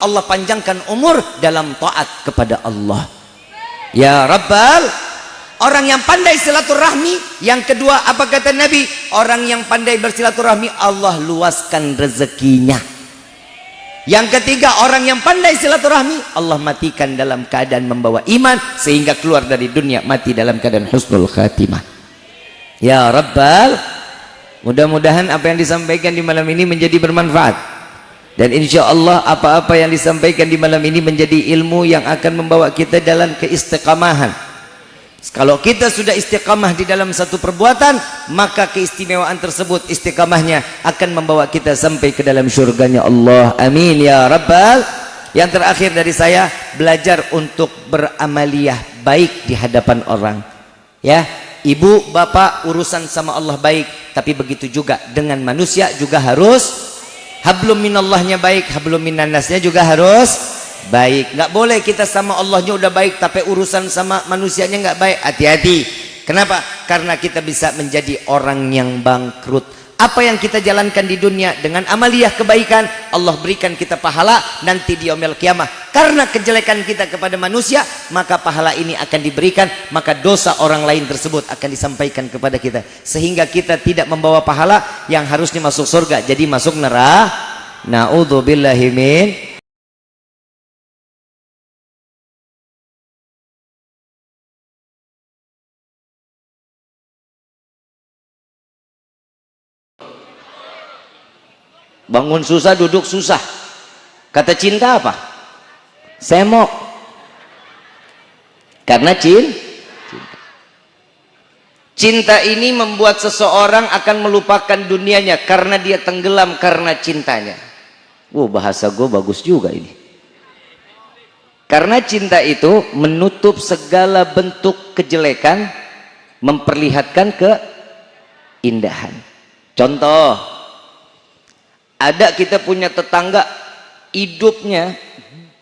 Allah panjangkan umur dalam taat kepada Allah. Ya Rabbal, orang yang pandai silaturahmi. Yang kedua, apa kata Nabi? Orang yang pandai bersilaturahmi, Allah luaskan rezekinya. Yang ketiga, orang yang pandai silaturahmi, Allah matikan dalam keadaan membawa iman, sehingga keluar dari dunia mati dalam keadaan husnul khatimah. Ya Rabbal, mudah-mudahan apa yang disampaikan di malam ini menjadi bermanfaat. Dan insya Allah apa-apa yang disampaikan di malam ini menjadi ilmu yang akan membawa kita dalam keistiqamahan. Kalau kita sudah istiqamah di dalam satu perbuatan, maka keistimewaan tersebut, istiqamahnya akan membawa kita sampai ke dalam syurganya Allah. Amin ya Rabbal. Yang terakhir dari saya, belajar untuk beramaliyah baik di hadapan orang. Ya, ibu, bapak, urusan sama Allah baik, tapi begitu juga dengan manusia juga harus hablum minallahnya baik, hablum minannasnya juga harus baik. Nggak boleh kita sama Allahnya udah baik tapi urusan sama manusianya nggak baik. Hati-hati. Kenapa? Karena kita bisa menjadi orang yang bangkrut. Apa yang kita jalankan di dunia dengan amaliyah kebaikan, Allah berikan kita pahala nanti di yaumil qiyamah. Karena kejelekan kita kepada manusia, maka pahala ini akan diberikan, maka dosa orang lain tersebut akan disampaikan kepada kita, sehingga kita tidak membawa pahala yang harusnya masuk surga, jadi masuk neraka. Na'udzubillahi min. Bangun susah, duduk susah. Kata cinta apa? Semok. Karena cinta ini membuat seseorang akan melupakan dunianya karena dia tenggelam karena cintanya. Wow, bahasa gue bagus juga ini. Karena cinta itu menutup segala bentuk kejelekan, memperlihatkan keindahan. Contoh, ada kita punya tetangga, hidupnya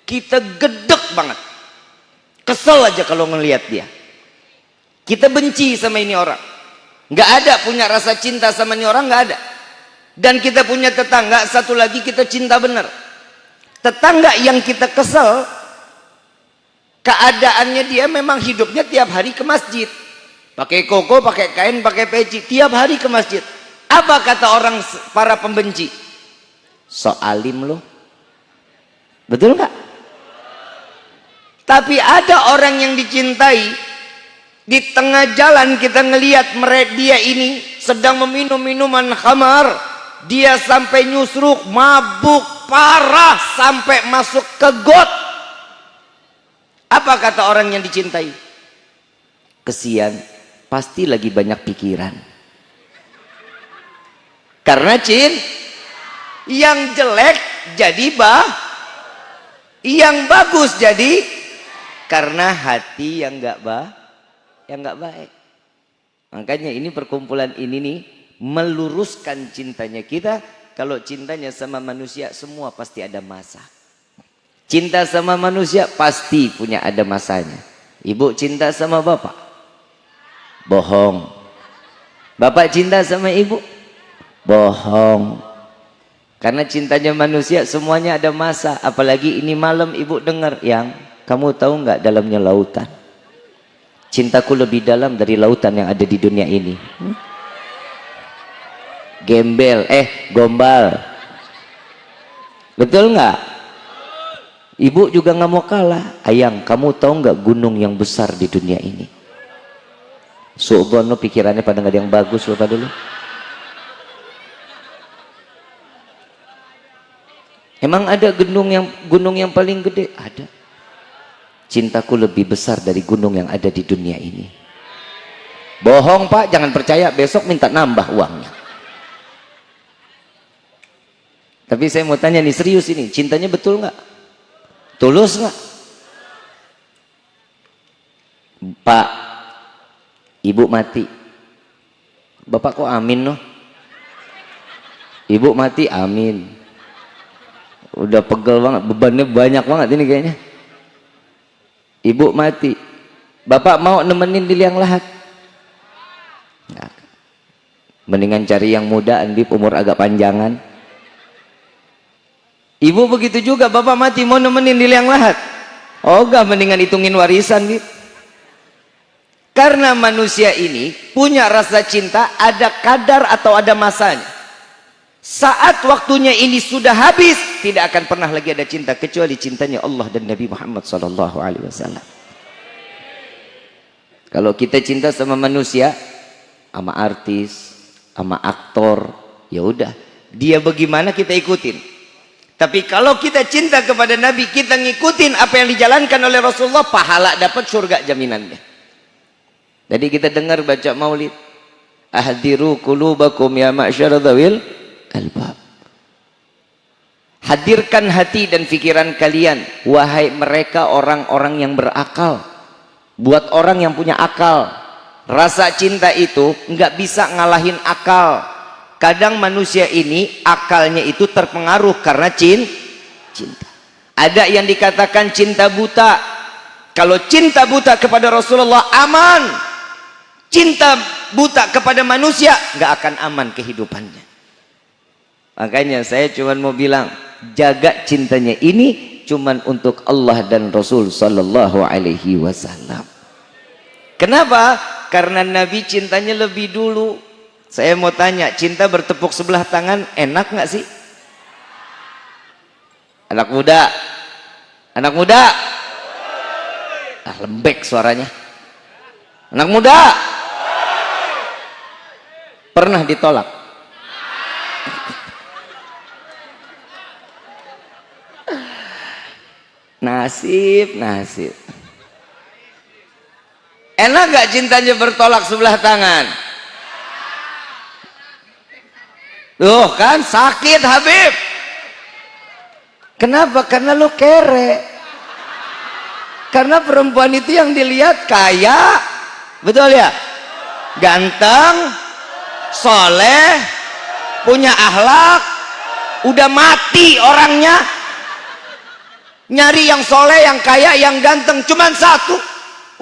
kita gedek banget, kesel aja kalau ngelihat dia, kita benci sama ini orang, nggak ada punya rasa cinta sama ini orang, nggak ada. Dan kita punya tetangga satu lagi, kita cinta bener. Tetangga yang kita kesel, keadaannya dia memang hidupnya tiap hari ke masjid, pakai koko, pakai kain, pakai peci, tiap hari ke masjid. Apa kata orang para pembenci? So alim loh, betul nggak? Tapi ada orang yang dicintai, di tengah jalan kita ngelihat dia ini sedang meminum minuman khamar, dia sampai nyusruk, mabuk parah sampai masuk ke got. Apa kata orang yang dicintai? Kesian, pasti lagi banyak pikiran. Karena yang jelek jadi yang bagus jadi karena hati yang nggak baik. Makanya ini perkumpulan ini nih meluruskan cintanya kita. Kalau cintanya sama manusia semua pasti ada masa. Cinta sama manusia pasti punya ada masanya. Ibu cinta sama bapak, bohong. Bapak cinta sama ibu, bohong. Karena cintanya manusia semuanya ada masa. Apalagi ini malam ibu dengar, yang kamu tahu nggak dalamnya lautan. Cintaku lebih dalam dari lautan yang ada di dunia ini. Gombal. Betul nggak? Ibu juga nggak mau kalah. Ayang, kamu tahu nggak gunung yang besar di dunia ini? Su'bono pikirannya pada nggak ada yang bagus loh pada dulu. Emang ada gunung yang paling gede? Ada. Cintaku lebih besar dari gunung yang ada di dunia ini. Bohong pak, jangan percaya, besok minta nambah uangnya. Tapi saya mau tanya nih, serius ini, cintanya betul nggak? Tulus nggak? Pak, ibu mati. Bapak kok amin noh? Ibu mati, amin. Udah pegel banget, bebannya banyak banget ini kayaknya. Ibu mati, bapak mau nemenin di liang lahat? Nggak. Mendingan cari yang muda, Andip, umur agak panjangan. Ibu begitu juga, bapak mati mau nemenin di liang lahat. Oh enggak, mendingan hitungin warisan gitu. Karena manusia ini punya rasa cinta, ada kadar atau ada masanya. Saat waktunya ini sudah habis, tidak akan pernah lagi ada cinta kecuali cintanya Allah dan Nabi Muhammad SAW. Kalau kita cinta sama manusia, sama artis, sama aktor, ya udah, dia bagaimana kita ikutin. Tapi kalau kita cinta kepada Nabi, kita ngikutin apa yang dijalankan oleh Rasulullah, pahala dapat, surga jaminannya. Jadi kita dengar baca maulid, ahdiru qulubakum ya ma'syar dzawil albab. Hadirkan hati dan pikiran kalian, wahai mereka orang-orang yang berakal. Buat orang yang punya akal, rasa cinta itu nggak bisa ngalahin akal. Kadang manusia ini akalnya itu terpengaruh karena cinta. Ada yang dikatakan cinta buta. Kalau cinta buta kepada Rasulullah aman, cinta buta kepada manusia nggak akan aman kehidupannya. Makanya saya cuma mau bilang, jaga cintanya ini cuman untuk Allah dan Rasul sallallahu alaihi wasallam. Kenapa? Karena Nabi cintanya lebih dulu. Saya mau tanya, cinta bertepuk sebelah tangan enak nggak sih? Anak muda, anak muda, lembek suaranya. Anak muda, pernah ditolak? Nasib. Enak gak cintanya bertolak sebelah tangan? Tuh kan sakit Habib. Kenapa? Karena lu kere. Karena perempuan itu yang dilihat kaya, betul ya? Ganteng, soleh, punya akhlak, udah mati orangnya. Nyari yang soleh, yang kaya, yang ganteng, cuman satu,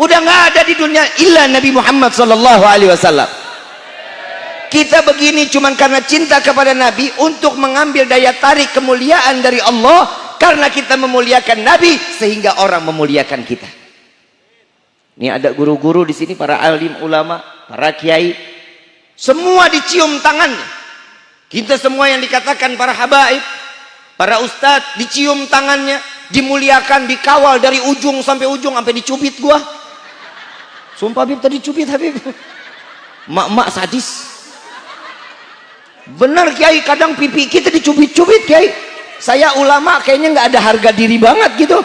udah nggak ada di dunia illa Nabi Muhammad SAW. Kita begini cuman karena cinta kepada Nabi, untuk mengambil daya tarik kemuliaan dari Allah, karena kita memuliakan Nabi sehingga orang memuliakan kita. Ini ada guru-guru di sini, para alim ulama, para kiai, semua dicium tangannya. Kita semua yang dikatakan para habaib, para ustadz, dicium tangannya, dimuliakan, dikawal dari ujung sampai ujung, sampai dicubit gua. Sumpah Habib, tadi cubit Habib. Mak-mak sadis. Benar Kiai, kadang pipi kita dicubit-cubit Kiai. Saya ulama kayaknya nggak ada harga diri banget gitu.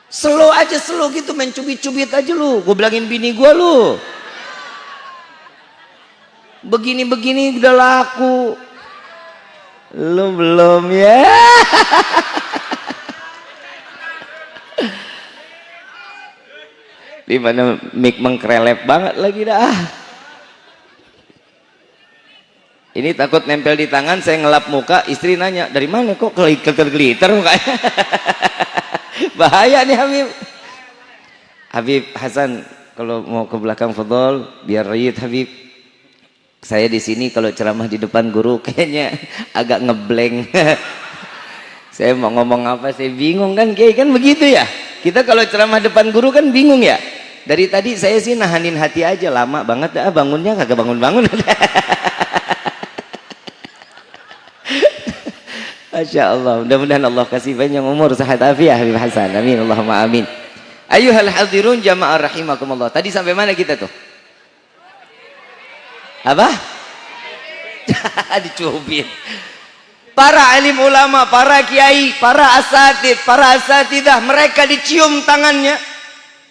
Slow aja, slow gitu, main cubit-cubit aja lu. Gue bilangin bini gua lu, begini-begini udah laku. Lu belum ya? Di mana mic mengkrelep banget lagi dah. Ini takut nempel di tangan, saya ngelap muka, istri nanya, dari mana kok glitter mukanya? Bahaya nih Habib. Habib Hasan, kalau mau ke belakang fadhol, biar rayit Habib. Saya di sini kalau ceramah di depan guru kayaknya agak ngeblank. Saya mau ngomong apa saya bingung kan, Kiai kan begitu ya. Kita kalau ceramah depan guru kan bingung ya. Dari tadi saya sih nahanin hati aja, lama banget dah bangunnya, kagak bangun-bangun. Masya Allah, mudah-mudahan Allah kasih banyak umur, sehat afiat Habib Hasan. Amin Allahumma amin. Ayuhal hadirun jamaah rahimakumullah. Tadi sampai mana kita tuh? Apa? Dicubit. Para alim ulama, para kiai, para asatid, para asatidah, mereka dicium tangannya,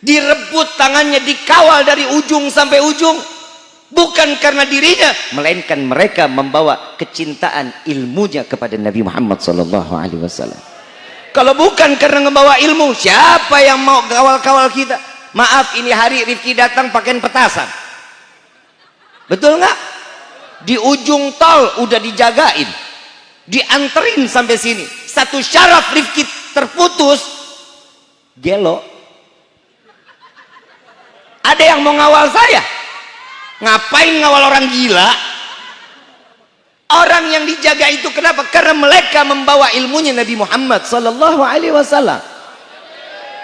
direbut tangannya, dikawal dari ujung sampai ujung. Bukan karena dirinya, melainkan mereka membawa kecintaan ilmunya kepada Nabi Muhammad SAW. Kalau bukan karena membawa ilmu, siapa yang mau kawal-kawal kita? Maaf, ini hari Rifki datang pakaian petasan. Betul nggak? Di ujung tol udah dijagain, dianterin sampai sini. Satu syaraf Rifki terputus, gelo. Ada yang mau ngawal saya? Ngapain ngawal orang gila? Orang yang dijaga itu kenapa? Karena mereka membawa ilmunya Nabi Muhammad sallallahu alaihi wasallam.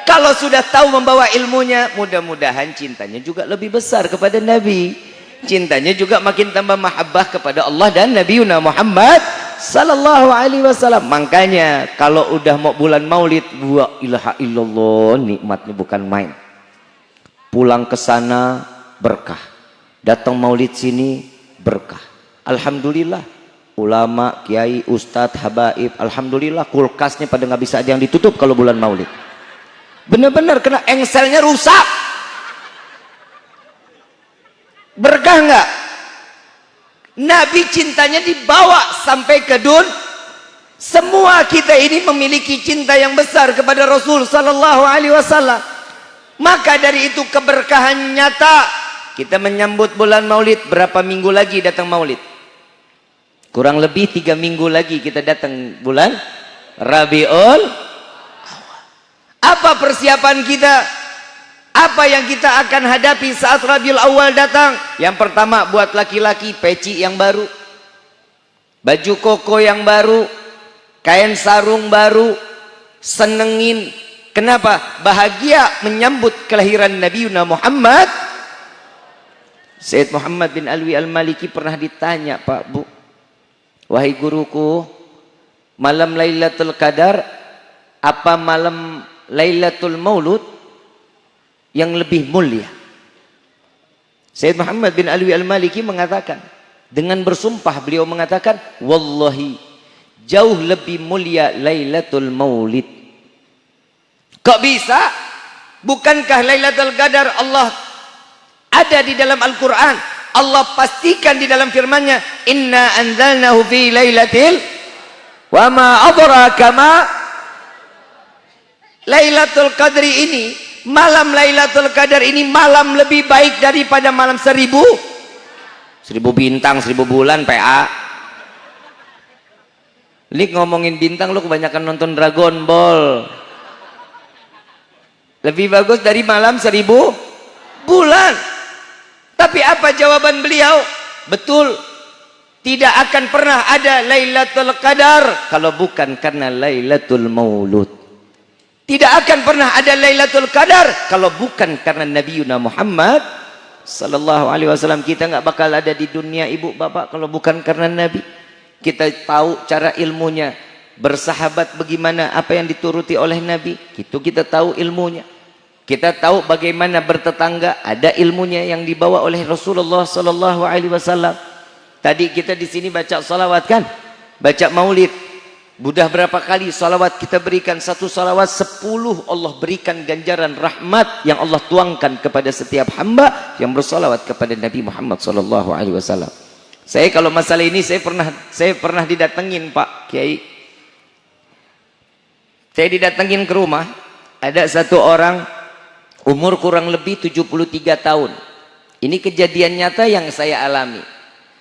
Kalau sudah tahu membawa ilmunya, mudah-mudahan cintanya juga lebih besar kepada Nabi. Cintanya juga makin tambah mahabbah kepada Allah dan Nabi Muhammad sallallahu alaihi wasallam. Makanya kalau udah mau bulan Maulid, wa ilaha illallah, nikmatnya bukan main. Pulang ke sana berkah. Datang Maulid sini berkah. Alhamdulillah. Ulama, kiai, ustadz, habaib, alhamdulillah kulkasnya pada nggak bisa aja yang ditutup kalau bulan Maulid. Benar-benar kena engselnya rusak. Berkah nggak? Nabi cintanya dibawa sampai ke dunia. Semua kita ini memiliki cinta yang besar kepada Rasul sallallahu alaihi wasallam. Maka dari itu keberkahan nyata. Kita menyambut bulan Maulid, berapa minggu lagi datang Maulid? Kurang lebih 3 minggu lagi kita datang bulan Rabiul. Apa persiapan kita? Apa yang kita akan hadapi saat Rabiul Awal datang? Yang pertama, buat laki-laki peci yang baru, baju koko yang baru, kain sarung baru, senengin. Kenapa? Bahagia menyambut kelahiran Nabi Muhammad. Sayyid Muhammad bin Alwi Al-Maliki pernah ditanya, Pak Bu, wahai guruku, malam Lailatul Qadar apa malam Lailatul Maulud yang lebih mulia? Sayyid Muhammad bin Alwi Al-Maliki mengatakan, dengan bersumpah beliau mengatakan, wallahi jauh lebih mulia Lailatul Maulid. Kok bisa? Bukankah Lailatul Qadar Allah ada di dalam Al-Quran? Allah pastikan di dalam firman-Nya, inna anzalnahu fi lailatil wa ma adraka ma. Lailatul Qadri ini, malam Lailatul Qadar ini malam lebih baik daripada malam 1000 bintang, 1000 bulan PA. Lik ngomongin bintang lu kebanyakan nonton Dragon Ball. Lebih bagus dari malam 1000 bulan. Tapi apa jawaban beliau? Betul, tidak akan pernah ada Lailatul Qadar kalau bukan karena Lailatul Maulud. Tidak akan pernah ada Lailatul Qadar kalau bukan karena Nabi Muhammad sallallahu alaihi wasallam. Kita nggak bakal ada di dunia ibu bapak kalau bukan karena Nabi. Kita tahu cara ilmunya, bersahabat bagaimana, apa yang dituruti oleh Nabi, itu kita tahu ilmunya. Kita tahu bagaimana bertetangga, ada ilmunya yang dibawa oleh Rasulullah sallallahu alaihi wasallam. Tadi kita di sini baca salawat kan? Baca Maulid. Budah berapa kali salawat kita berikan? 1 salawat 10 Allah berikan ganjaran rahmat yang Allah tuangkan kepada setiap hamba yang bersalawat kepada Nabi Muhammad sallallahu alaihi wasallam. Saya kalau masalah ini saya pernah didatengin Pak Kiai. Saya didatengin ke rumah, ada satu orang umur kurang lebih 73 tahun. Ini kejadian nyata yang saya alami.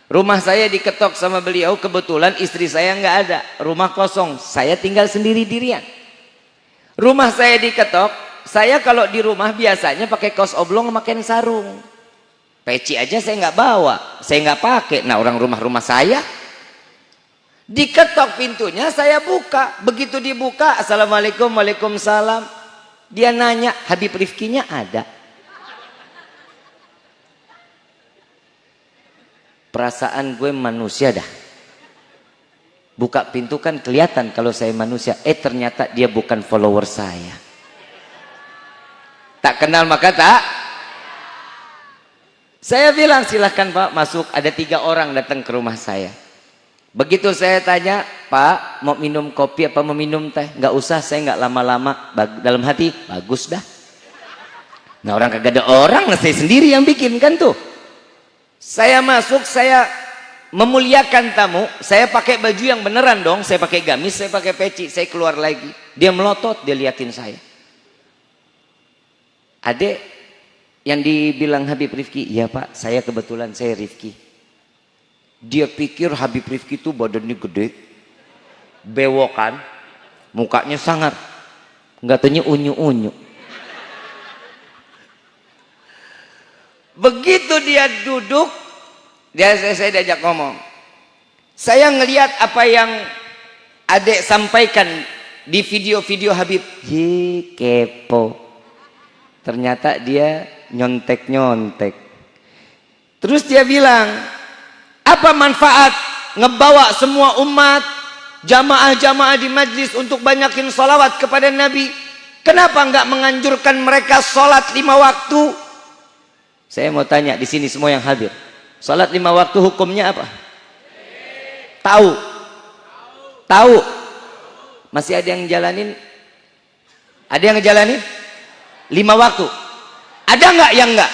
Rumah saya diketok sama beliau, kebetulan istri saya nggak ada, rumah kosong, saya tinggal sendiri-dirian. Rumah saya diketok, saya kalau di rumah biasanya pakai kaos oblong sama kain sarung. Peci aja saya nggak bawa, saya nggak pakai. Nah orang rumah saya diketok pintunya, saya buka. Begitu dibuka, assalamualaikum, waalaikumsalam. Dia nanya, Habib Rifkinya ada? Perasaan gue manusia dah. Buka pintu kan kelihatan kalau saya manusia. Ternyata dia bukan follower saya. Tak kenal maka tak. Saya bilang silahkan Pak masuk. Ada 3 orang datang ke rumah saya. Begitu saya tanya, Pak mau minum kopi apa mau minum teh? Nggak usah, saya nggak lama-lama. Dalam hati, bagus dah. Nah orang kagak ada orang, saya sendiri yang bikin kan tuh. Saya masuk, saya memuliakan tamu. Saya pakai baju yang beneran dong. Saya pakai gamis, saya pakai peci. Saya keluar lagi. Dia melotot, dia liatin saya. Adek, yang dibilang Habib Rifki, iya Pak, saya kebetulan saya Rifki. Dia pikir Habib Rifki itu badannya gede, bewokan, mukanya sangar, nggak tanya unyu-unyu. Begitu dia duduk, saya diajak ngomong, Saya ngelihat apa yang adik sampaikan di video-video Habib. Hi, kepo. Ternyata dia nyontek-nyontek. Terus dia bilang, apa manfaat ngebawa semua umat, jamaah-jamaah di majlis untuk banyakin sholawat kepada Nabi? Kenapa enggak menganjurkan mereka sholat 5 waktu? Saya mau tanya di sini semua yang hadir, sholat 5 waktu hukumnya apa? Tahu? Tahu? Masih ada yang jalanin? Ada yang ngejalanin? 5 waktu. Ada nggak yang nggak?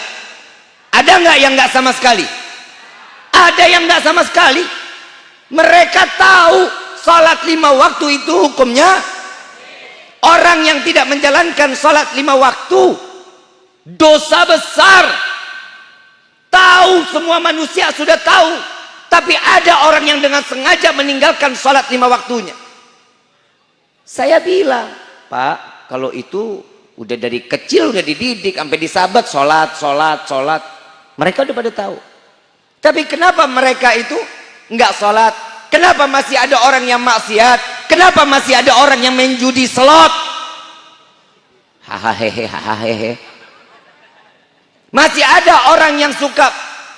Ada nggak yang nggak sama sekali? Ada yang nggak sama sekali. Mereka tahu salat 5 waktu itu hukumnya. Orang yang tidak menjalankan salat 5 waktu dosa besar. Tahu, semua manusia sudah tahu. Tapi ada orang yang dengan sengaja meninggalkan salat 5 waktunya. Saya bilang, Pak, kalau itu udah dari kecil udah dididik sampai disabat sholat. Mereka udah pada tahu. Tapi kenapa mereka itu nggak sholat? Kenapa masih ada orang yang maksiat? Kenapa masih ada orang yang main judi slot? Hahaha. Masih ada orang yang suka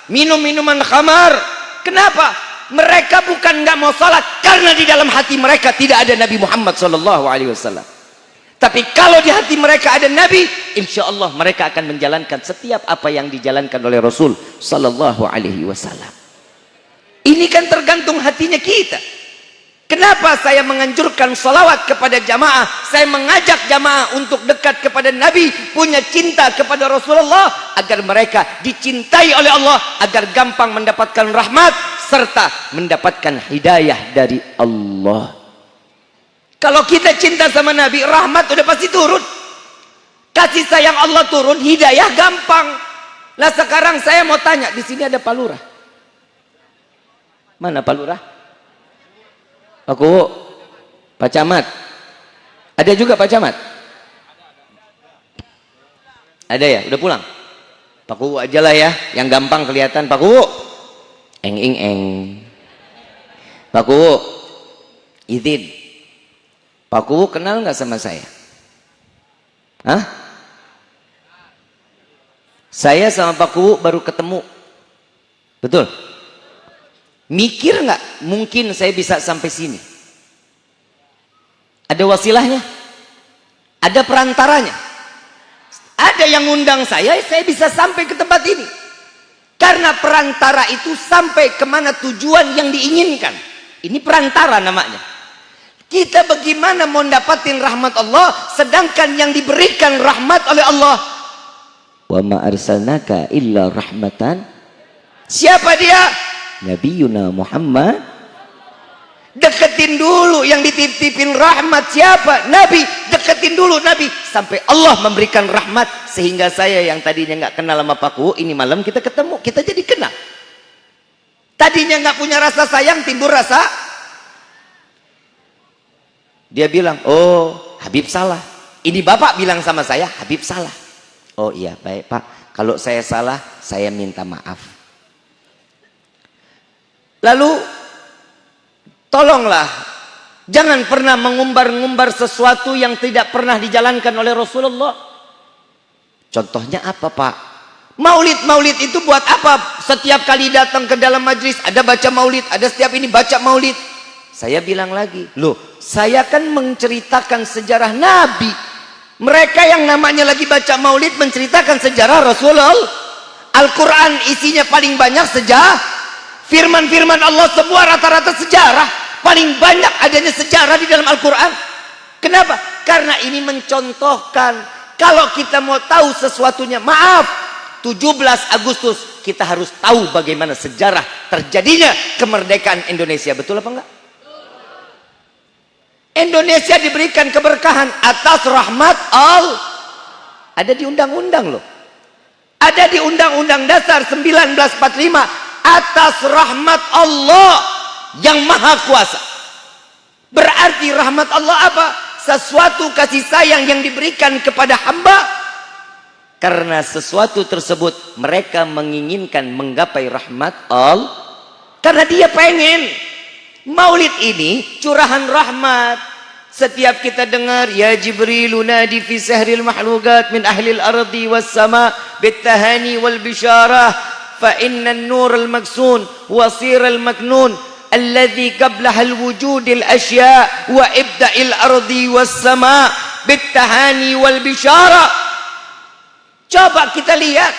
minum minuman khamar. Kenapa? Mereka bukan nggak mau sholat karena di dalam hati mereka tidak ada Nabi Muhammad SAW. Tapi kalau di hati mereka ada Nabi, insya Allah mereka akan menjalankan setiap apa yang dijalankan oleh Rasul Sallallahu Alaihi Wasallam. Ini kan tergantung hatinya kita. Kenapa saya menganjurkan sholawat kepada jamaah? Saya mengajak jamaah untuk dekat kepada Nabi, punya cinta kepada Rasulullah, agar mereka dicintai oleh Allah, agar gampang mendapatkan rahmat serta mendapatkan hidayah dari Allah. Kalau kita cinta sama Nabi, rahmat udah pasti turun. Kasih sayang Allah turun, hidayah gampang. Lah sekarang saya mau tanya, di sini ada Pak Lurah. Mana Pak Lurah? Aku, Pak Camat. Ada juga Pak Camat? Ada ya? Udah pulang? Pak Kuwu aja lah ya, yang gampang kelihatan. Pak Kuwu. Eng. Pak Kuwu. Izin. Pak Kuwu kenal nggak sama saya? Hah? Saya sama Pak Kuwu baru ketemu. Betul? Mikir nggak mungkin saya bisa sampai sini? Ada wasilahnya? Ada perantaranya? Ada yang ngundang saya bisa sampai ke tempat ini. Karena perantara itu sampai kemana tujuan yang diinginkan. Ini perantara namanya. Kita bagaimana mau dapatin rahmat Allah sedangkan yang diberikan rahmat oleh Allah? Wa ma arsalnaka illa rahmatan. Siapa dia? Nabiyuna Muhammad. Deketin dulu yang dititipin rahmat siapa? Nabi. Deketin dulu Nabi sampai Allah memberikan rahmat, sehingga saya yang tadinya nggak kenal sama Pak Kuwu, ini malam kita ketemu, kita jadi kenal. Tadinya nggak punya rasa sayang, timbul rasa. Dia bilang, oh Habib salah. Ini Bapak bilang sama saya, Habib salah. Oh iya baik Pak, kalau saya salah saya minta maaf. Lalu tolonglah jangan pernah mengumbar-ngumbar sesuatu yang tidak pernah dijalankan oleh Rasulullah. Contohnya apa Pak? Maulid itu buat apa? Setiap kali datang ke dalam majlis ada baca maulid, ada setiap ini baca maulid. Saya bilang lagi, loh saya kan menceritakan sejarah Nabi. Mereka yang namanya lagi baca maulid menceritakan sejarah Rasulullah. Al-Quran isinya paling banyak sejarah. Firman-firman Allah semua rata-rata sejarah. Paling banyak adanya sejarah di dalam Al-Quran. Kenapa? Karena ini mencontohkan. Kalau kita mau tahu sesuatunya, maaf, 17 Agustus kita harus tahu bagaimana sejarah terjadinya kemerdekaan Indonesia. Betul apa enggak? Indonesia diberikan keberkahan atas rahmat Allah. Ada di undang-undang loh. Ada di Undang-Undang Dasar 1945 atas rahmat Allah yang maha kuasa. Berarti rahmat Allah apa? Sesuatu kasih sayang yang diberikan kepada hamba. Karena sesuatu tersebut mereka menginginkan menggapai rahmat Allah. Karena dia pengen. Maulid ini curahan rahmat. Setiap kita dengar ya Jibril nadi fi sahril mahlukat min ahlil ardi was sama bitahani wal bisyarah fa inna an-nur al-maksun wa sir al-maknun alladhi qablaha al-wujud al-ashya wa ibda'il ardi was sama bitahani wal bisyarah. Coba kita lihat,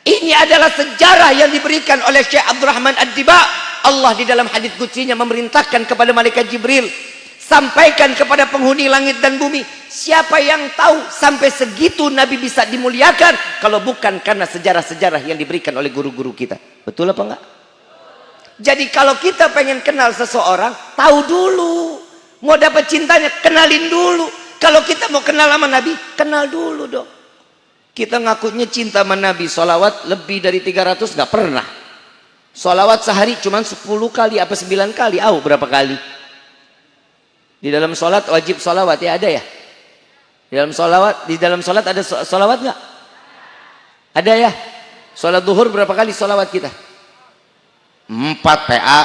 ini adalah sejarah yang diberikan oleh Syekh Abdurrahman Ad-Diba. Allah di dalam hadits qudsinya memerintahkan kepada malaikat Jibril, sampaikan kepada penghuni langit dan bumi. Siapa yang tahu sampai segitu Nabi bisa dimuliakan kalau bukan karena sejarah-sejarah yang diberikan oleh guru-guru kita? Betul apa enggak? Jadi kalau kita pengen kenal seseorang, tahu dulu. Mau dapat cintanya, kenalin dulu. Kalau kita mau kenal sama Nabi, kenal dulu dong. Kita ngakunya cinta sama Nabi, sholawat lebih dari 300 nggak pernah. Sholawat sehari cuma 10 kali apa 9 kali. Berapa kali? Di dalam sholat wajib sholawat ya, ada ya? Di dalam sholat ada sholawat nggak? Ada ya? Sholat duhur berapa kali sholawat kita? 4 PA.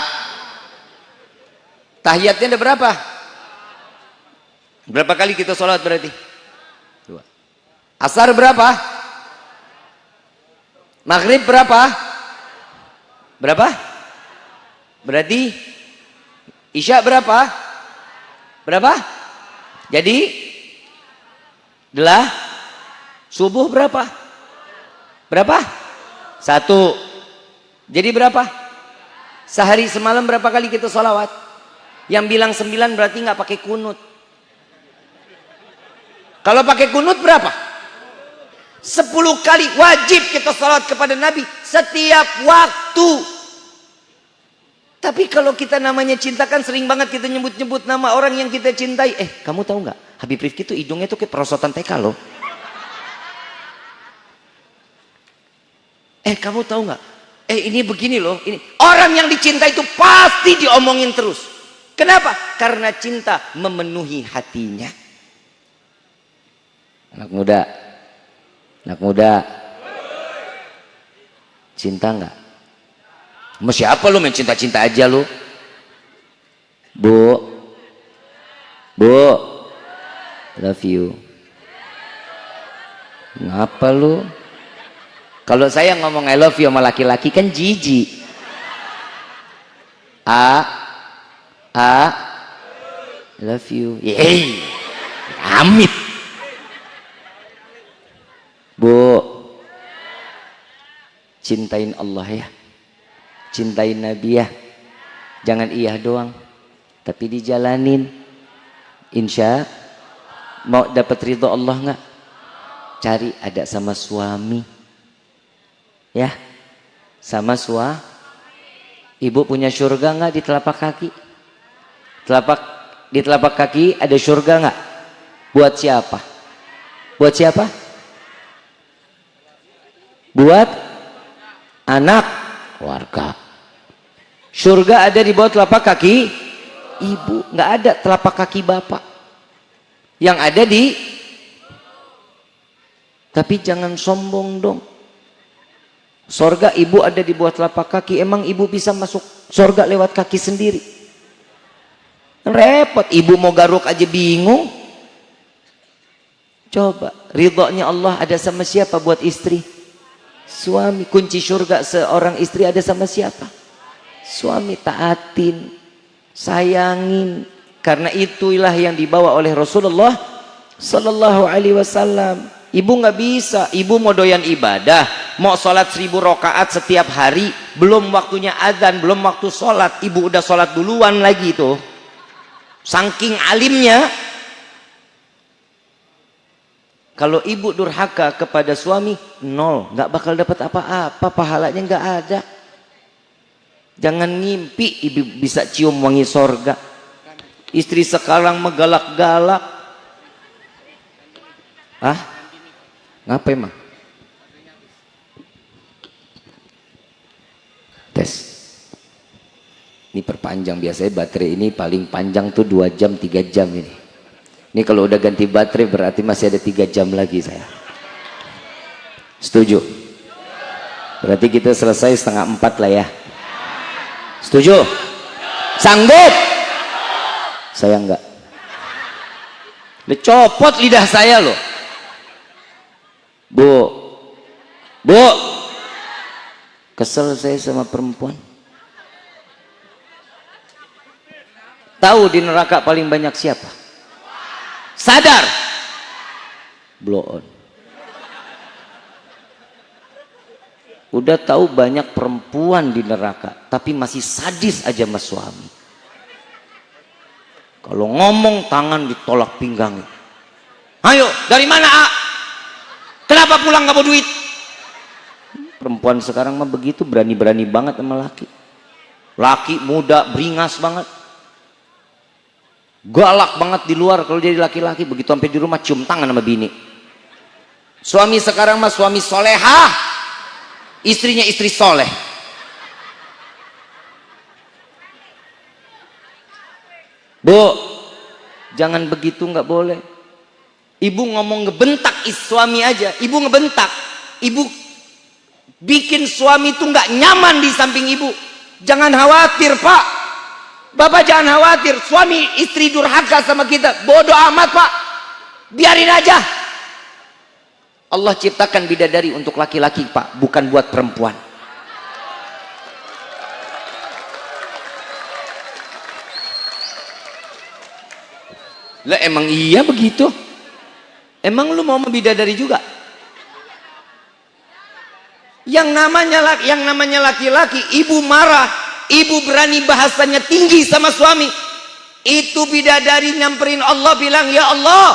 Tahiyatnya ada berapa? Berapa kali kita sholawat berarti? 2. Asar berapa? Maghrib berapa? Berapa? Berarti Isya berapa? Berapa? Jadi adalah subuh berapa? Berapa? 1. Jadi berapa? Sehari semalam berapa kali kita sholawat? Yang bilang 9 berarti nggak pakai kunut. Kalau pakai kunut berapa? 10 kali wajib kita sholawat kepada Nabi setiap waktu. Tapi kalau kita namanya cinta kan sering banget kita nyebut-nyebut nama orang yang kita cintai. Kamu tahu nggak? Habib Rifki itu hidungnya tuh kayak perosotan TK loh. Kamu tahu nggak? Ini begini loh. Ini orang yang dicintai itu pasti diomongin terus. Kenapa? Karena cinta memenuhi hatinya. Anak muda, cinta nggak? Sama siapa lu main cinta-cinta aja lu? Bu, love you. Ngapa lu? Kalau saya ngomong I love you sama laki-laki kan jijik. Love you. Yeay, amit. Bu, cintain Allah ya, cintain Nabi ya, jangan iya doang, tapi dijalanin. Insya mau dapat ridho Allah nggak? Cari ada sama suami, ya, sama suami. Ibu punya surga nggak di telapak kaki? Di telapak kaki ada surga nggak? Buat siapa? Buat siapa? Buat anak keluarga. Surga ada di bawah telapak kaki ibu, nggak ada telapak kaki bapak. Yang ada di, tapi jangan sombong dong. Surga ibu ada di bawah telapak kaki. Emang ibu bisa masuk surga lewat kaki sendiri? Repot, ibu mau garuk aja bingung. Coba, ridhonya Allah ada sama siapa buat istri? Suami. Kunci surga seorang istri ada sama siapa? Suami. Taatin, sayangin. Karena itulah yang dibawa oleh Rasulullah Sallallahu Alaihi Wasallam. Ibu nggak bisa, ibu mau doyan ibadah, mau sholat 1000 rakaat setiap hari, belum waktunya azan, belum waktu sholat, ibu udah sholat duluan lagi tuh. Saking alimnya. Kalau ibu durhaka kepada suami, 0, nggak bakal dapat apa-apa, pahalanya nggak ada. Jangan ngimpi ibu bisa cium wangi sorga. Istri sekarang megalak-galak. Ngapa emang? Tes. Ini perpanjang, biasanya baterai ini paling panjang tuh 2 jam 3 jam ini. Ini kalau udah ganti baterai berarti masih ada 3 jam lagi saya. Setuju? Berarti kita selesai 3:30 lah ya. Setuju? Sanggup? Saya enggak. Lecopot lidah saya loh. Bu, bu, kesel saya sama perempuan. Tahu di neraka paling banyak siapa? Sadar? Blow on. Udah tahu banyak perempuan di neraka, tapi masih sadis aja sama suami. Kalau ngomong tangan ditolak pinggang. Ayo, dari mana, A? Kenapa pulang gak mau duit? Perempuan sekarang mah begitu, berani-berani banget sama laki. Laki muda, beringas banget. Galak banget di luar kalau jadi laki-laki, begitu sampai di rumah cium tangan sama bini. Suami sekarang mah suami solehah, istrinya istri soleh. Bu, jangan begitu, nggak boleh. Ibu ngomong ngebentak suami aja, ibu ngebentak, ibu bikin suami itu nggak nyaman di samping ibu. Jangan khawatir, Pak. Bapak jangan khawatir, suami istri durhaka sama kita, bodoh amat, Pak. Biarin aja. Allah ciptakan bidadari untuk laki-laki, Pak, bukan buat perempuan. Lah emang iya begitu? Emang lu mau bidadari juga? Yang namanya laki-laki, ibu marah, ibu berani bahasanya tinggi sama suami, itu bidadari nyamperin Allah bilang, ya Allah,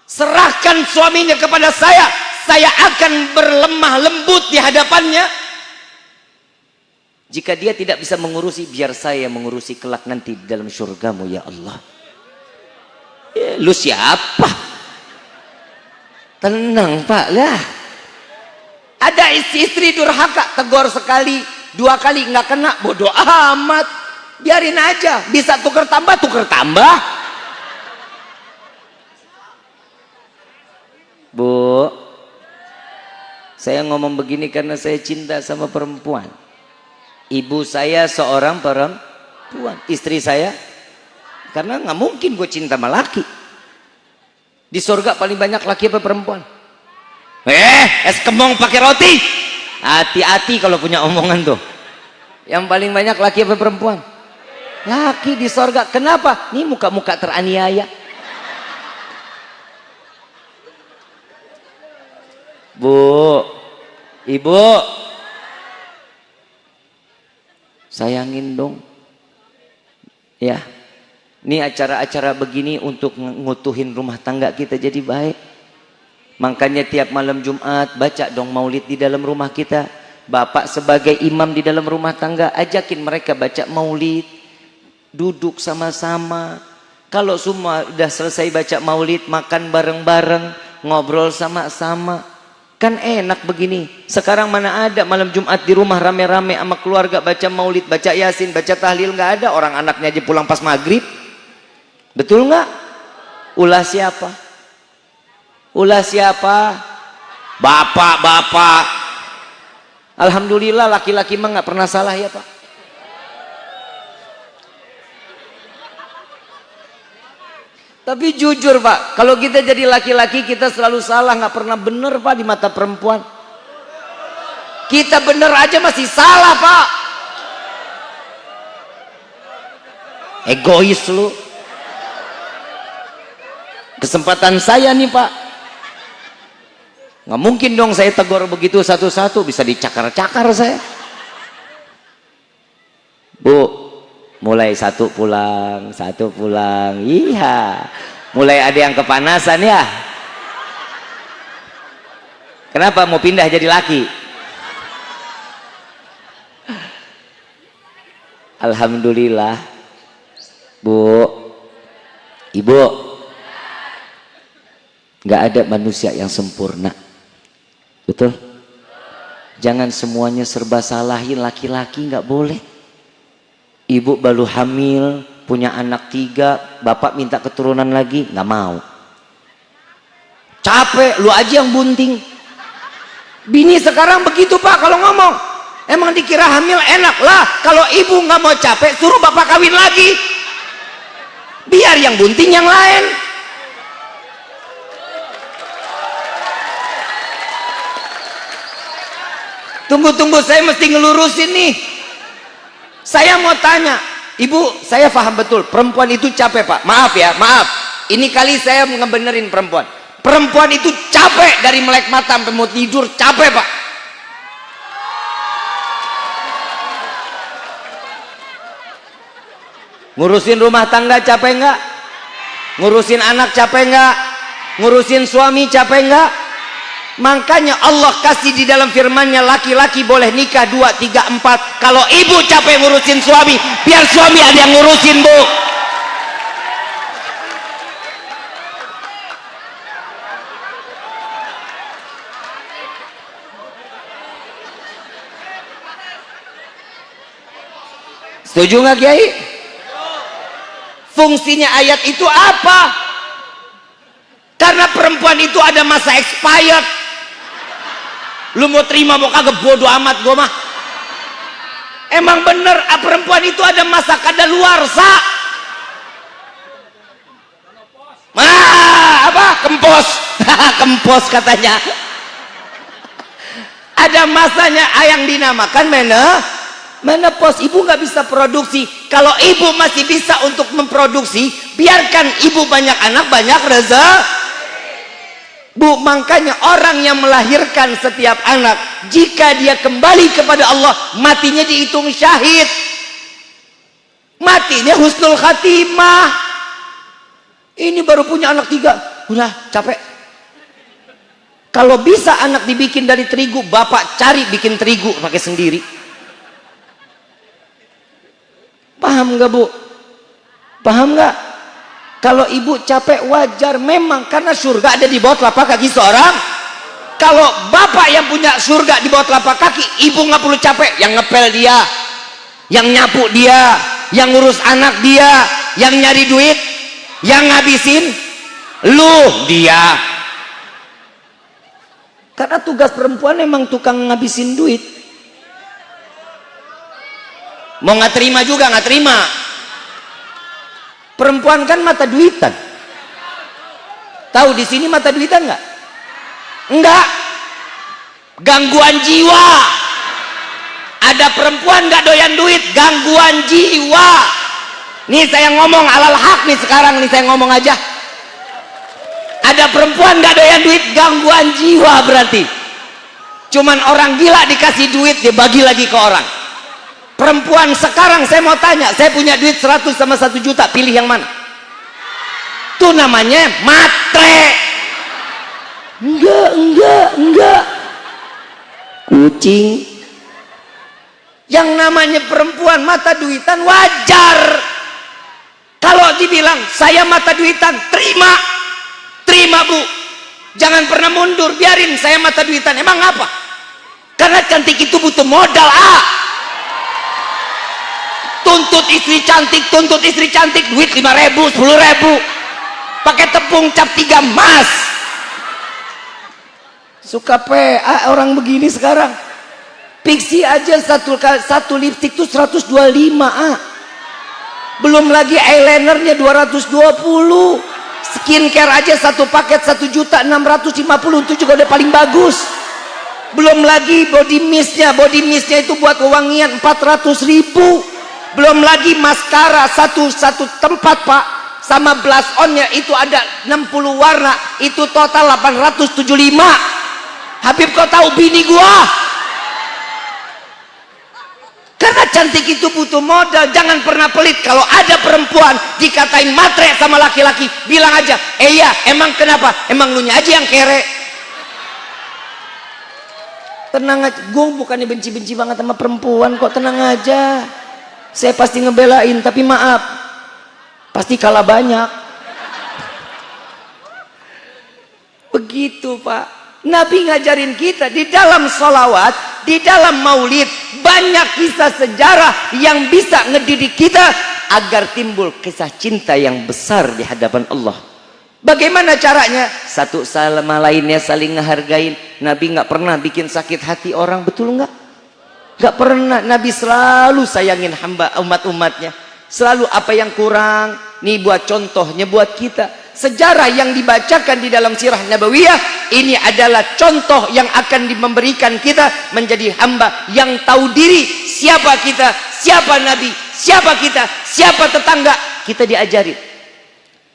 serahkan suaminya kepada saya akan berlemah lembut di hadapannya. Jika dia tidak bisa mengurusi, biar saya mengurusi kelak nanti di dalam surgamu ya Allah. Ya, lu siapa? Tenang, Pak lah. Ada istri durhaka, tegur sekali, 2 kali nggak kena, bodoh amat, biarin aja. Bisa tuker tambah. Bu, saya ngomong begini karena saya cinta sama perempuan. Ibu saya seorang perempuan, istri saya, karena nggak mungkin gue cinta sama laki. Di surga paling banyak laki apa perempuan? Es kembang pakai roti. Hati-hati kalau punya omongan tuh. Yang paling banyak laki apa perempuan? Laki di surga. Kenapa? Ini muka-muka teraniaya. Bu, ibu, sayangin dong. Ya, ini acara-acara begini untuk ngutuhin rumah tangga kita jadi baik. Makanya tiap malam Jumat baca dong maulid di dalam rumah kita. Bapak sebagai imam di dalam rumah tangga, ajakin mereka baca maulid, duduk sama-sama. Kalau semua udah selesai baca maulid, makan bareng-bareng, ngobrol sama-sama, kan enak begini. Sekarang mana ada malam Jumat di rumah rame-rame sama keluarga baca maulid, baca yasin, baca tahlil, nggak ada. Orang anaknya aja pulang pas maghrib. Betul nggak? Ulah siapa? Ulah siapa? Bapak. Alhamdulillah laki-laki mah nggak pernah salah ya, Pak. Tapi jujur, Pak, kalau kita jadi laki-laki kita selalu salah, nggak pernah bener, Pak, di mata perempuan. Kita bener aja masih salah, Pak. Egois lu. Kesempatan saya nih, Pak. Nggak mungkin dong saya tegur begitu satu-satu, bisa dicakar-cakar saya. Bu, mulai satu pulang. Iya, mulai ada yang kepanasan ya. Kenapa mau pindah jadi laki? Alhamdulillah. Bu, ibu, nggak ada manusia yang sempurna. Betul? Jangan semuanya serba salahin laki-laki, nggak boleh. Ibu baru hamil, punya anak 3, bapak minta keturunan lagi, nggak mau. Capek, lu aja yang bunting. Bini sekarang begitu, Pak, kalau ngomong. Emang dikira hamil enak lah? Kalau ibu nggak mau capek, suruh bapak kawin lagi. Biar yang bunting yang lain. Tunggu, saya mesti ngelurusin nih. Saya mau tanya, ibu, saya paham betul, perempuan itu capek pak. Maaf ya, maaf. Ini kali saya ngebenerin perempuan. Perempuan itu capek dari melek mata sampai mau tidur, capek pak. Ngurusin rumah tangga capek nggak? Ngurusin anak capek nggak? Ngurusin suami capek nggak? Makanya Allah kasih di dalam firman-Nya laki-laki boleh nikah 2, 3, 4. Kalau ibu capek ngurusin suami, biar suami ada yang ngurusin, Bu. Setuju nggak Kiai? Fungsinya ayat itu apa? Karena perempuan itu ada masa expired. Lu mau terima mau kagak bodo amat gua mah. Emang bener perempuan itu ada masa kadaluarsa. Apa? Kempos. Kempos katanya. Ada masanya yang dinamakan menopause. Ibu nggak bisa produksi. Kalau ibu masih bisa untuk memproduksi, biarkan ibu banyak anak, banyak rezeki. Bu, makanya orang yang melahirkan setiap anak, jika dia kembali kepada Allah, matinya dihitung syahid, matinya husnul khatimah. Ini baru punya anak 3, udah capek. Kalau bisa anak dibikin dari terigu, bapak cari bikin terigu pakai sendiri. Paham nggak Bu? Paham nggak? Kalau ibu capek wajar memang, karena surga ada di bawah telapak kaki seorang. Kalau bapak yang punya surga di bawah telapak kaki, ibu nggak perlu capek. Yang ngepel dia, yang nyapu dia, yang ngurus anak dia, yang nyari duit, yang ngabisin lu dia. Karena tugas perempuan emang tukang ngabisin duit. Mau nggak terima juga nggak terima. Perempuan kan mata duitan. Tahu di sini mata duitan nggak? Enggak. Gangguan jiwa. Ada perempuan nggak doyan duit, gangguan jiwa. Nih saya ngomong alal hak nih sekarang nih saya ngomong aja. Ada perempuan nggak doyan duit, gangguan jiwa berarti. Cuman orang gila dikasih duit dia bagi lagi ke orang. Perempuan sekarang saya mau tanya, saya punya duit 100 sama 1 juta, pilih yang mana? Itu namanya matre. Enggak. Kucing. Yang namanya perempuan mata duitan wajar. Kalau dibilang saya mata duitan, terima Bu. Jangan pernah mundur, biarin saya mata duitan. Emang apa? Karena cantik itu butuh modal. Tuntut istri cantik, duit 5.000, 10.000, pakai tepung cap 3 emas. Suka PA orang begini sekarang. Pixi aja satu lipstick tuh 125 belum lagi eyelinernya 220. Skincare aja satu paket 1.650.000, itu juga udah paling bagus. Belum lagi body mistnya itu buat wewangian 400.000. Belum lagi maskara satu tempat Pak, sama blush onnya itu ada 60 warna, itu total 875. Habib kau tahu bini gua? Karena cantik itu butuh modal. Jangan pernah pelit. Kalau ada perempuan dikatain matre sama laki-laki, bilang aja, iya emang kenapa? Emang lu nya aja yang kere. Tenang aja, gue bukannya benci-benci banget sama perempuan kok, tenang aja. Saya pasti ngebelain, tapi maaf, pasti kalah banyak. Begitu Pak. Nabi ngajarin kita di dalam sholawat, di dalam maulid, banyak kisah sejarah yang bisa ngedidik kita agar timbul kisah cinta yang besar di hadapan Allah. Bagaimana caranya? Satu sama lainnya saling ngehargain. Nabi nggak pernah bikin sakit hati orang, betul nggak? Gak pernah. Nabi selalu sayangin hamba umat-umatnya. Selalu apa yang kurang, nih buat contohnya buat kita. Sejarah yang dibacakan di dalam sirah nabawiyah ini adalah contoh yang akan memberikan kita menjadi hamba yang tahu diri. Siapa kita, siapa Nabi, siapa kita, siapa tetangga. Kita diajarin.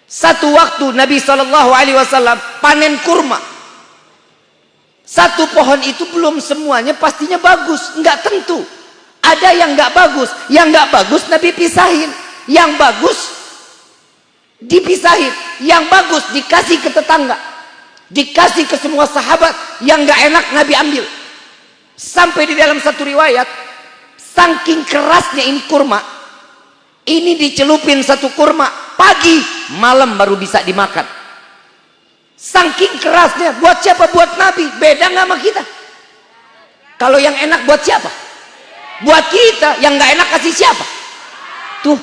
Satu waktu Nabi SAW panen kurma. Satu pohon itu belum semuanya pastinya bagus, nggak tentu. Ada yang nggak bagus, yang nggak bagus Nabi pisahin, yang bagus dipisahin, yang bagus dikasih ke tetangga, dikasih ke semua sahabat, yang nggak enak Nabi ambil. Sampai di dalam satu riwayat, saking kerasnya ini kurma, ini dicelupin satu kurma pagi, malam baru bisa dimakan. Saking kerasnya. Buat siapa? Buat Nabi. Beda nggak sama kita? Kalau yang enak buat siapa? Buat kita. Yang nggak enak kasih siapa? Tuh.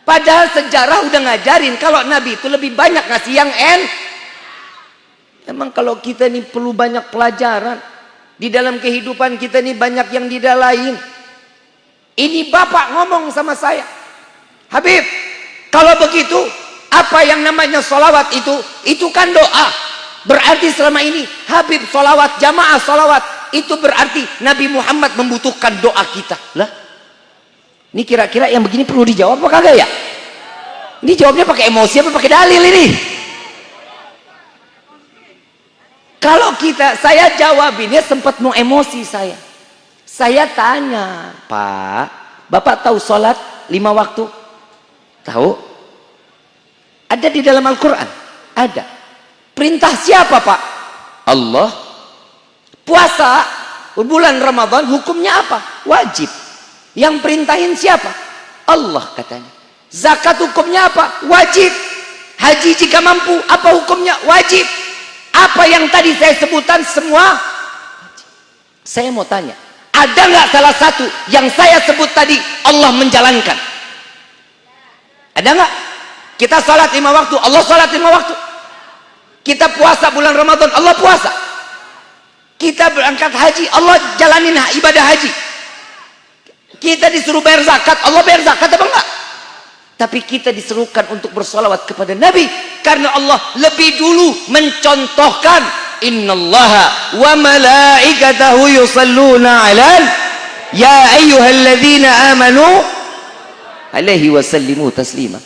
Padahal sejarah udah ngajarin kalau Nabi itu lebih banyak ngasih yang Emang kalau kita nih perlu banyak pelajaran. Di dalam kehidupan kita nih banyak yang didalain. Ini bapak ngomong sama saya, Habib, kalau begitu apa yang namanya sholawat itu kan doa. Berarti selama ini Habib sholawat, jamaah sholawat, itu berarti Nabi Muhammad membutuhkan doa kita. Lah, ini kira-kira yang begini perlu dijawab apa kagak ya? Ini jawabnya pakai emosi apa pakai dalil ini? Kalau saya jawabinnya sempat mau emosi saya. Saya tanya, Pak, Bapak tahu sholat 5 waktu? Tahu? Ada di dalam Al-Quran? Ada. Perintah siapa, Pak? Allah. Puasa bulan Ramadan hukumnya apa? Wajib. Yang perintahin siapa? Allah katanya. Zakat hukumnya apa? Wajib. Haji jika mampu, apa hukumnya? Wajib. Apa yang tadi saya sebutkan semua wajib. Saya mau tanya, ada nggak salah satu yang saya sebut tadi Allah menjalankan? Ada nggak? Kita salat 5 waktu, Allah salat 5 waktu. Kita puasa bulan Ramadan, Allah puasa. Kita berangkat haji, Allah jalanin ibadah haji. Kita disuruh bayar zakat, Allah bayar zakat apa enggak? Tapi kita disuruhkan untuk bersolawat kepada Nabi karena Allah lebih dulu mencontohkan innallaha wa malaikatahu yusalluna 'alal ya ayyuhalladzina amanu alaihi wasallimu taslima.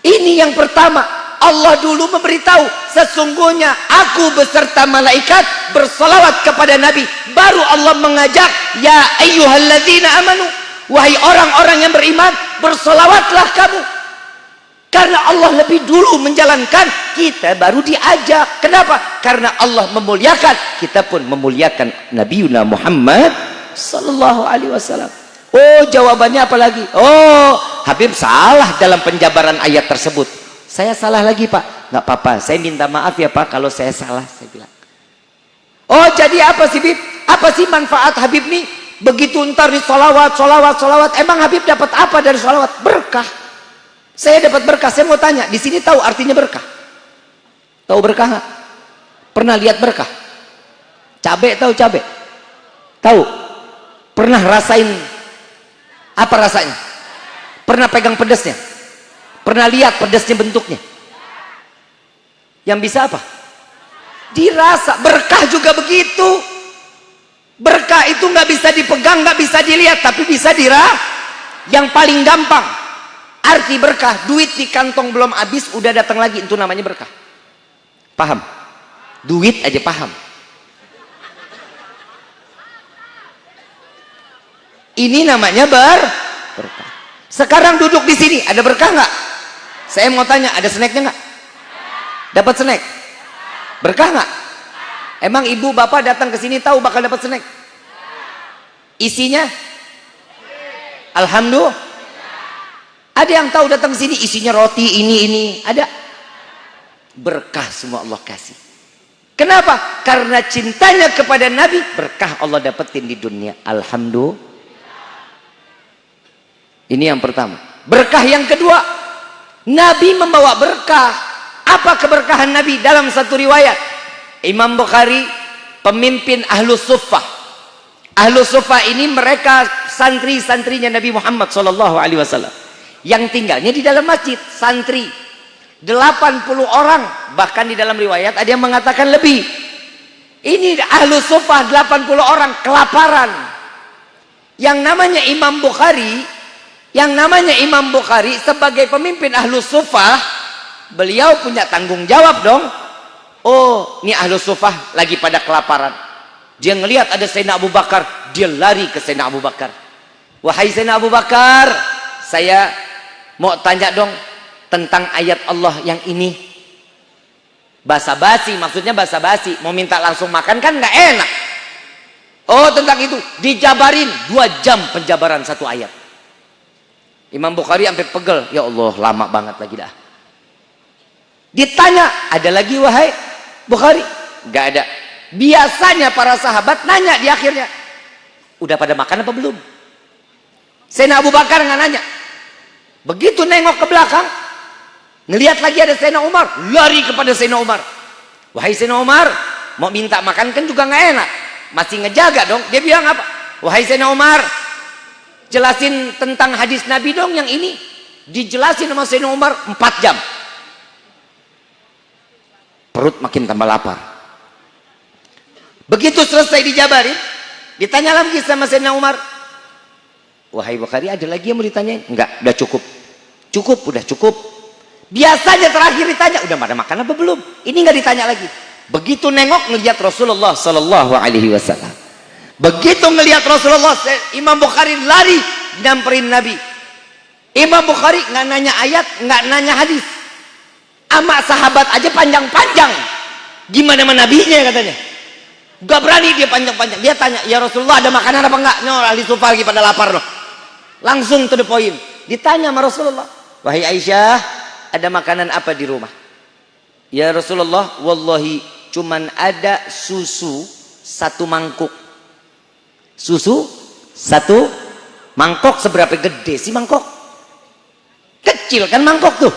Ini yang pertama, Allah dulu memberitahu sesungguhnya aku beserta malaikat bersolawat kepada Nabi. Baru Allah mengajak ya ayyuhalladzina amanu, wahai orang-orang yang beriman, bersolawatlah kamu. Karena Allah lebih dulu menjalankan, kita baru diajak. Kenapa? Karena Allah memuliakan, kita pun memuliakan Nabiuna Muhammad sallallahu alaihi wasallam. Oh, jawabannya apa lagi? Oh, Habib salah dalam penjabaran ayat tersebut. Saya salah lagi, Pak. Nggak apa-apa, saya minta maaf ya, Pak, kalau saya salah, saya bilang. Oh, jadi apa sih, Habib? Apa sih manfaat Habib nih? Begitu ntar nih solawat. Emang Habib dapat apa dari solawat? Berkah. Saya dapat berkah. Saya mau tanya, di sini tahu artinya berkah? Tahu berkah nggak? Pernah lihat berkah? Cabe, tahu cabe? Tahu? Pernah rasain apa rasanya? Pernah pegang pedasnya? Pernah lihat pedasnya bentuknya? Yang bisa apa? Dirasa. Berkah juga begitu. Berkah itu nggak bisa dipegang, nggak bisa dilihat, tapi bisa yang paling gampang arti berkah, duit di kantong belum habis udah datang lagi, itu namanya berkah. Paham? Duit aja paham. Ini namanya berkah. Sekarang duduk di sini, ada berkah nggak? Saya mau tanya, ada snacknya nggak? Dapat snack? Berkah nggak? Emang ibu bapak datang ke sini tahu bakal dapat snack? Isinya? Alhamdulillah. Ada yang tahu datang ke sini isinya roti ini? Ada? Berkah semua Allah kasih. Kenapa? Karena cintanya kepada Nabi, berkah Allah dapetin di dunia. Alhamdulillah. Ini yang pertama. Berkah yang kedua, Nabi membawa berkah. Apa keberkahan Nabi? Dalam satu riwayat Imam Bukhari, pemimpin Ahlus Suffah, Ahlus Sufa ini mereka santri-santrinya Nabi Muhammad SAW yang tinggalnya di dalam masjid. Santri 80 orang, bahkan di dalam riwayat ada yang mengatakan lebih. Ini Ahlus Sufa 80 orang kelaparan. Yang namanya Imam Bukhari sebagai pemimpin Ahlus Sufa, beliau punya tanggung jawab dong. Oh, ini Ahlus Sufa lagi pada kelaparan. Dia ngelihat ada Sayyidina Abu Bakar, dia lari ke Sayyidina Abu Bakar. Wahai Sayyidina Abu Bakar, saya mau tanya dong tentang ayat Allah yang ini. Basa-basi, maksudnya basa-basi. Mau minta langsung makan kan nggak enak. Oh, tentang itu dijabarin 2 jam penjabaran satu ayat. Imam Bukhari sampai pegel. Ya Allah, lama banget lagi dah. Ditanya, ada lagi wahai Bukhari? Nggak ada. Biasanya para sahabat nanya di akhirnya, udah pada makan apa belum? Sayyidina Abu Bakar nggak nanya. Begitu nengok ke belakang, ngelihat lagi ada Sayyidina Umar, lari kepada Sayyidina Umar. Wahai Sayyidina Umar, mau minta makan kan juga nggak enak, masih ngejaga dong. Dia bilang apa? Wahai Sayyidina Umar, jelasin tentang hadis Nabi dong yang ini. Dijelasin sama Sayyidina Umar 4 jam. Perut makin tambah lapar. Begitu selesai dijabarin, ditanya lagi sama Sayyidina Umar, wahai Bukhari, ada lagi yang mau ditanyain? Enggak, udah cukup. Cukup, udah cukup. Biasanya terakhir ditanya, udah pada makan apa belum? Ini nggak ditanya lagi. Begitu nengok ngelihat Rasulullah Sallallahu Alaihi Wasallam. Begitu ngelihat Rasulullah, Imam Bukhari lari nyamperin Nabi. Imam Bukhari nggak nanya ayat, nggak nanya hadis. Ama sahabat aja panjang-panjang. Gimana sama nabinya katanya? Gak berani dia panjang-panjang. Dia tanya, ya Rasulullah ada makanan apa enggak? No, ahli Sufa lagi pada lapar loh. Langsung to the point. Ditanya sama Rasulullah, wahai Aisyah, ada makanan apa di rumah? Ya Rasulullah, wallahi cuman ada susu 1 mangkuk. Susu 1 mangkok. Seberapa gede sih mangkok? Kecil kan mangkok tuh.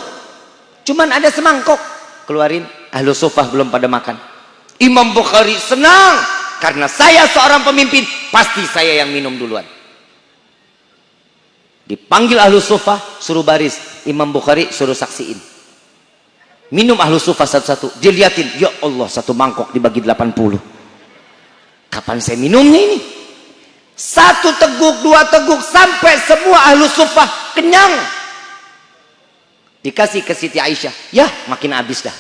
Cuman ada semangkok. Keluarin, ahlu Sufa belum pada makan. Imam Bukhari senang karena saya seorang pemimpin, pasti saya yang minum duluan. Dipanggil ahlu Sufa, suruh baris. Imam Bukhari suruh saksiin. Minum ahlu Sufa satu-satu. Dia liatin, ya Allah, 1 mangkok dibagi 80. Kapan saya minumnya ini? 1 teguk, 2 teguk, sampai semua ahlu Sufa kenyang. Dikasih ke Siti Aisyah, ya makin habis dah.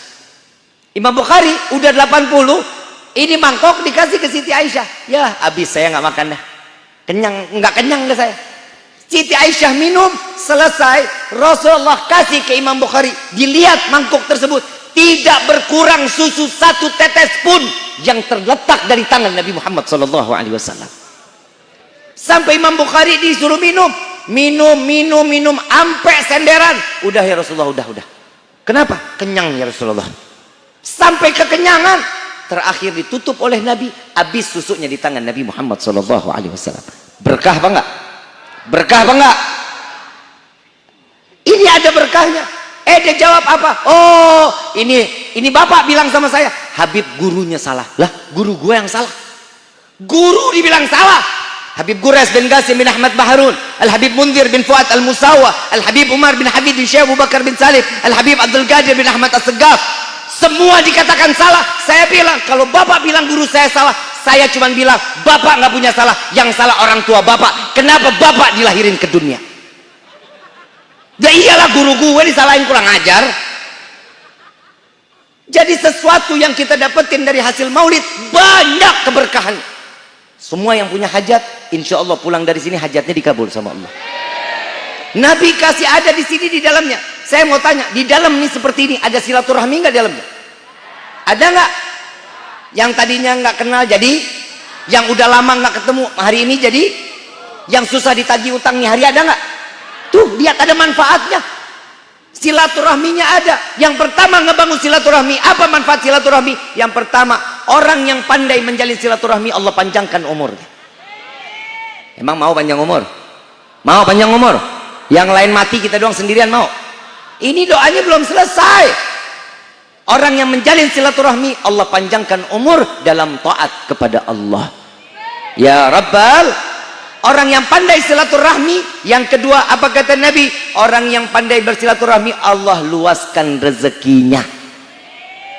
Imam Bukhari udah 80, ini mangkok dikasih ke Siti Aisyah, ya habis, saya nggak makan dah. Kenyang, nggak kenyang dah saya. Siti Aisyah minum, selesai. Rasulullah kasih ke Imam Bukhari, dilihat mangkok tersebut tidak berkurang susu 1 tetes pun yang terletak dari tangan Nabi Muhammad SAW. Sampai Imam Bukhari disuruh minum, sampai senderan. Udah ya Rasulullah, udah. Kenapa? Kenyang ya Rasulullah. Sampai kekenyangan, terakhir ditutup oleh Nabi, habis susunya di tangan Nabi Muhammad SAW. Berkah apa enggak? Berkah apa enggak? Ini ada berkahnya. Dia jawab apa? Oh, ini bapak bilang sama saya, Habib gurunya salah. Lah, guru gue yang salah. Guru dibilang salah. Habib Gures bin Qasim bin Ahmad Baharun, Al-Habib Munzir bin Fuad Al-Musawa, Al-Habib Umar bin Habib bin Syekh Abu Bakar bin Salih, Al-Habib Abdul Qadir bin Ahmad As-Segaf. Semua dikatakan salah. Saya bilang, kalau bapak bilang guru saya salah, saya cuma bilang bapak nggak punya salah, yang salah orang tua bapak. Kenapa bapak dilahirin ke dunia? Ya iyalah, guru gue disalahin kurang ajar. Jadi sesuatu yang kita dapetin dari hasil maulid banyak keberkahan. Semua yang punya hajat, insya Allah pulang dari sini hajatnya dikabul sama Allah. Nabi kasih ada di sini di dalamnya. Saya mau tanya, di dalam ini seperti ini ada silaturahmi nggak di dalamnya? Ada nggak? Yang tadinya nggak kenal jadi, yang udah lama nggak ketemu hari ini jadi, yang susah ditagih utangnya hari ada nggak? Tuh lihat, ada manfaatnya. Silaturahminya ada. Yang pertama ngebangun silaturahmi. Apa manfaat silaturahmi? Yang pertama, orang yang pandai menjalin silaturahmi Allah panjangkan umurnya. Emang mau panjang umur? Mau panjang umur? Yang lain mati, kita doang sendirian mau? Ini doanya belum selesai. Orang yang menjalin silaturahmi Allah panjangkan umur dalam taat kepada Allah. Ya Rabbal, orang yang pandai silaturahmi. Yang kedua, apa kata Nabi? Orang yang pandai bersilaturahmi, Allah luaskan rezekinya.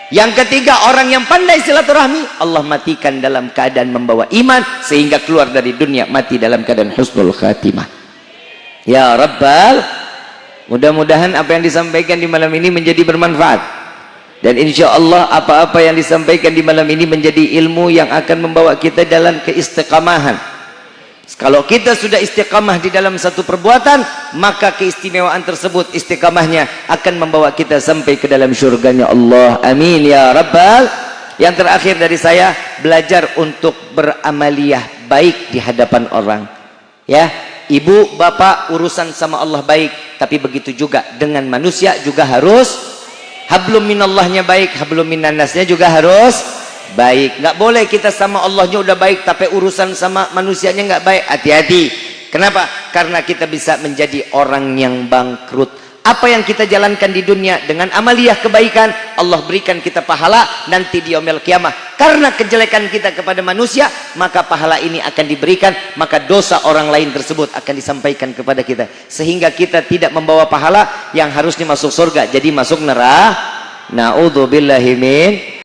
Yang ketiga, orang yang pandai silaturahmi, Allah matikan dalam keadaan membawa iman, sehingga keluar dari dunia mati dalam keadaan husnul khatimah. Ya Rabbal, mudah-mudahan apa yang disampaikan di malam ini menjadi bermanfaat. Dan insya Allah apa-apa yang disampaikan di malam ini menjadi ilmu yang akan membawa kita dalam keistiqamahan. Kalau kita sudah istiqamah di dalam satu perbuatan, maka keistimewaan tersebut, istiqamahnya akan membawa kita sampai ke dalam syurganya Allah. Amin ya Rabbal. Yang terakhir dari saya, belajar untuk beramaliyah baik di hadapan orang. Ya, ibu, bapak, urusan sama Allah baik, tapi begitu juga dengan manusia juga harus hablum minallahnya baik, hablum minannasnya juga harus baik. Nggak boleh kita sama Allahnya udah baik tapi urusan sama manusianya nggak baik. Hati-hati. Kenapa? Karena kita bisa menjadi orang yang bangkrut. Apa yang kita jalankan di dunia dengan amaliyah kebaikan, Allah berikan kita pahala nanti di yaumil kiamah. Karena kejelekan kita kepada manusia, maka pahala ini akan diberikan, maka dosa orang lain tersebut akan disampaikan kepada kita, sehingga kita tidak membawa pahala yang harusnya masuk surga jadi masuk neraka. Na'udzubillahi min